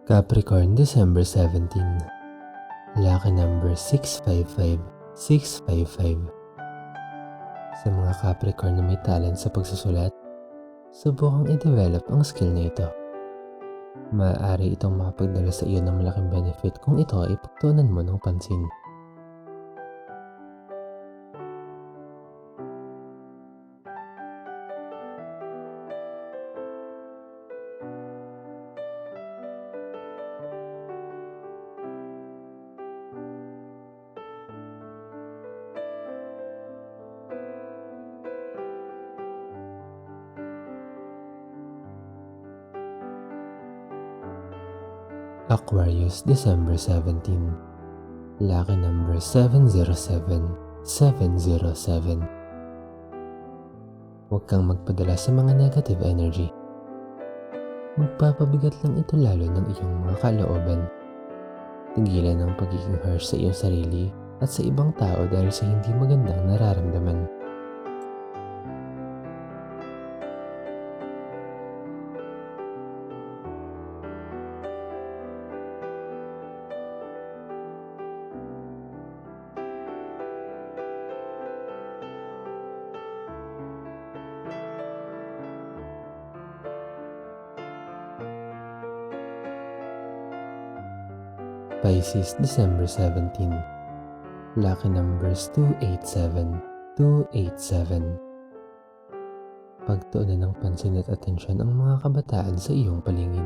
Capricorn, December 17. Lucky number 655, 655. Sa mga Capricorn na may talent sa pagsusulat, subukang i-develop ang skill na ito. Maaari itong makapagdala sa iyo ng malaking benefit kung ito ay pagtuunan mo ng pansin. Aquarius, December 17. Lucky number 707, 707. Huwag kang magpadala sa mga negative energy. Magpapabigat lang ito lalo ng iyong mga kalooban. Tigilan ang pagiging harsh sa iyong sarili at sa ibang tao dahil sa hindi magandang nararamdaman. Pisces, December 17. Lucky numbers 287, 287. Pagtuunan ng pansin at atensyon ang mga kabataan sa iyong paligid.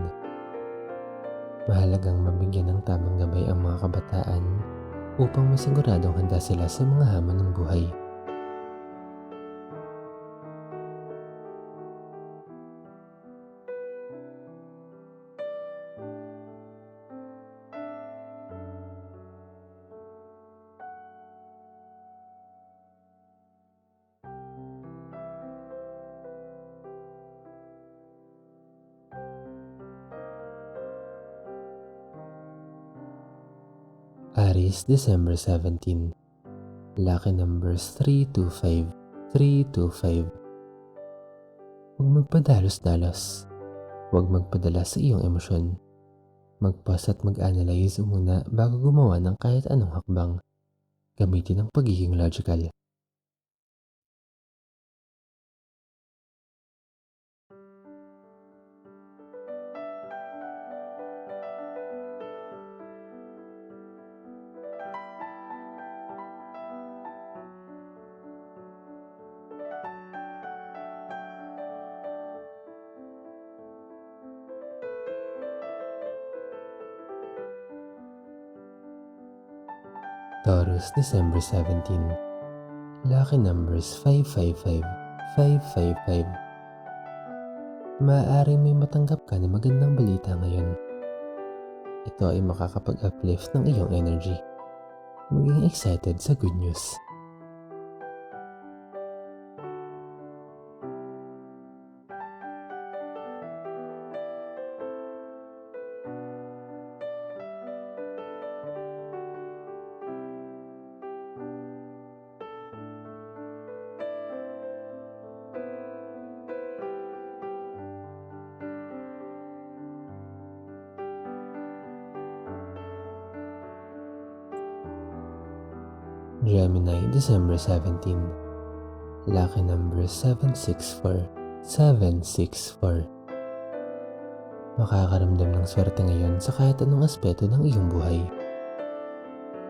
Mahalagang mabigyan ng tamang gabay ang mga kabataan upang masiguradong handa sila sa mga hamon ng buhay. Aries, December 17. Lucky numbers 325, 325. Huwag magpadalos-dalos. Huwag magpadala sa iyong emosyon. Mag-pause at mag-analyze muna bago gumawa ng kahit anong hakbang. Gamitin ang pagiging logical. Taurus, December 17. Lucky numbers 555, 555. Maaaring may matanggap ka na magandang balita ngayon. Ito ay makakapag-uplift ng iyong energy. Maging excited sa good news. Gemini, December 17. Lucky number 764, 764. Makakaramdam ng swerte ngayon sa kahit anong aspeto ng iyong buhay.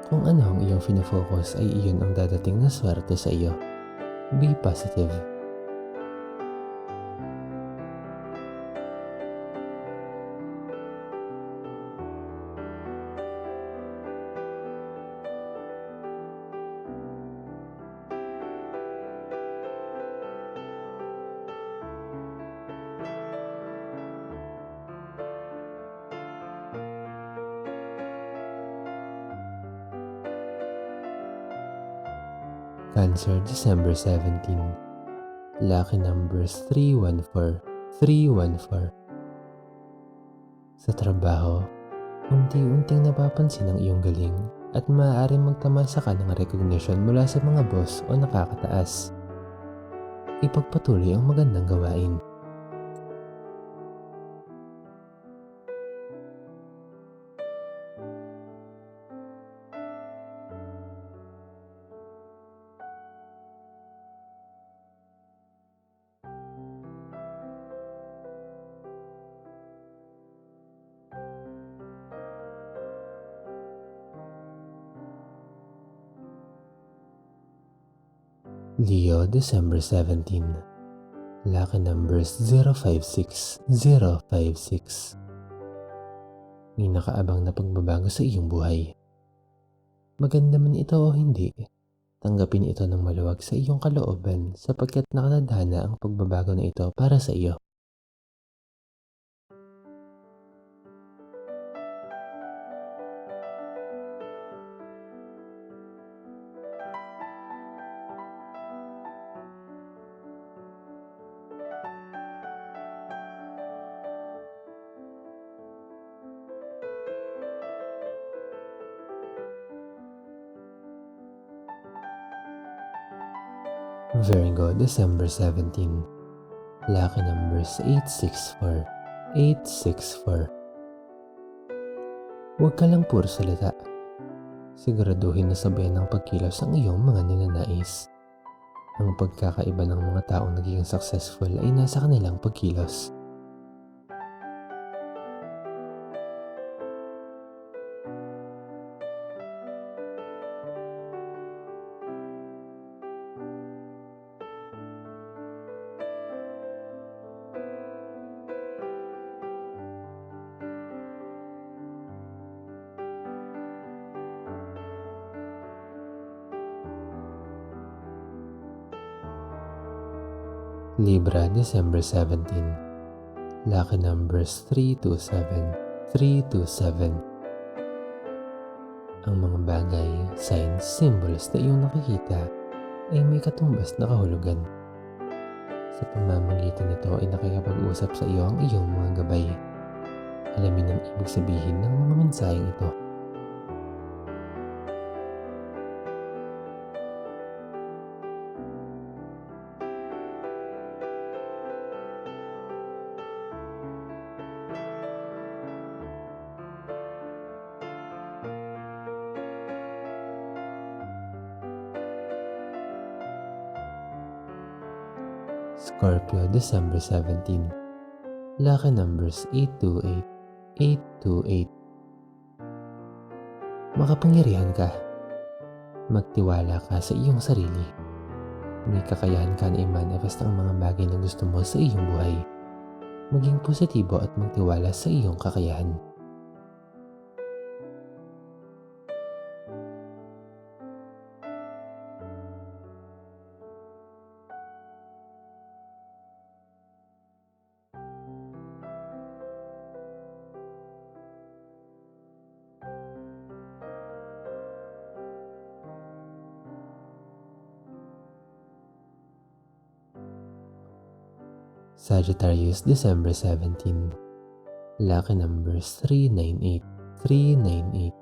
Kung ano ang iyong fino-focus ay iyon ang dadating na swerte sa iyo. Be positive. Cancer, December 17. Lucky numbers 314, 314. Sa trabaho, unti-unting napapansin ang iyong galing at maaaring magtamasa ka ng recognition mula sa mga boss o nakakataas. Ipagpatuloy ang magandang gawain. Leo, December 17. Lucky numbers 056, 056. May nakaabang na pagbabago sa iyong buhay. Maganda man ito o hindi, tanggapin ito ng maluwag sa iyong kalooban sapagkat nakatadhana ang pagbabago na ito para sa iyo. Virgo, December 17. Lucky numbers 864, 864. Huwag ka lang puro salita. Siguraduhin na sabayan ng pagkilos ang iyong mga ninanais. Ang pagkakaiba ng mga taong naging successful ay nasa kanilang pagkilos. Libra, December 17. Lucky numbers 327, 327. Ang mga bagay, signs, symbols na iyong nakikita ay may katumbas na kahulugan. Sa pamamagitan nito ay nakikipag-usap sa iyo ang iyong mga gabay. Alamin ang ibig sabihin ng mga mensaheng ito. Scorpio, December 17. Lucky numbers 828, 828. Makapangyarihan ka. Magtiwala ka sa iyong sarili. May kakayahan ka na i-manifest ang mga bagay na gusto mo sa iyong buhay. Maging positibo at magtiwala sa iyong kakayahan. Sagittarius, December 17. Lucky numbers 398, 398.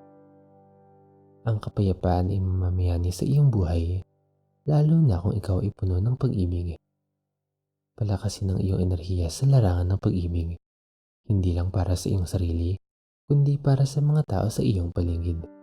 Ang kapayapaan ay mamamayani sa iyong buhay, lalo na kung ikaw ay puno ng pag-ibig. Palakasin ang iyong enerhiya sa larangan ng pag-ibig, hindi lang para sa iyong sarili, kundi para sa mga tao sa iyong paligid.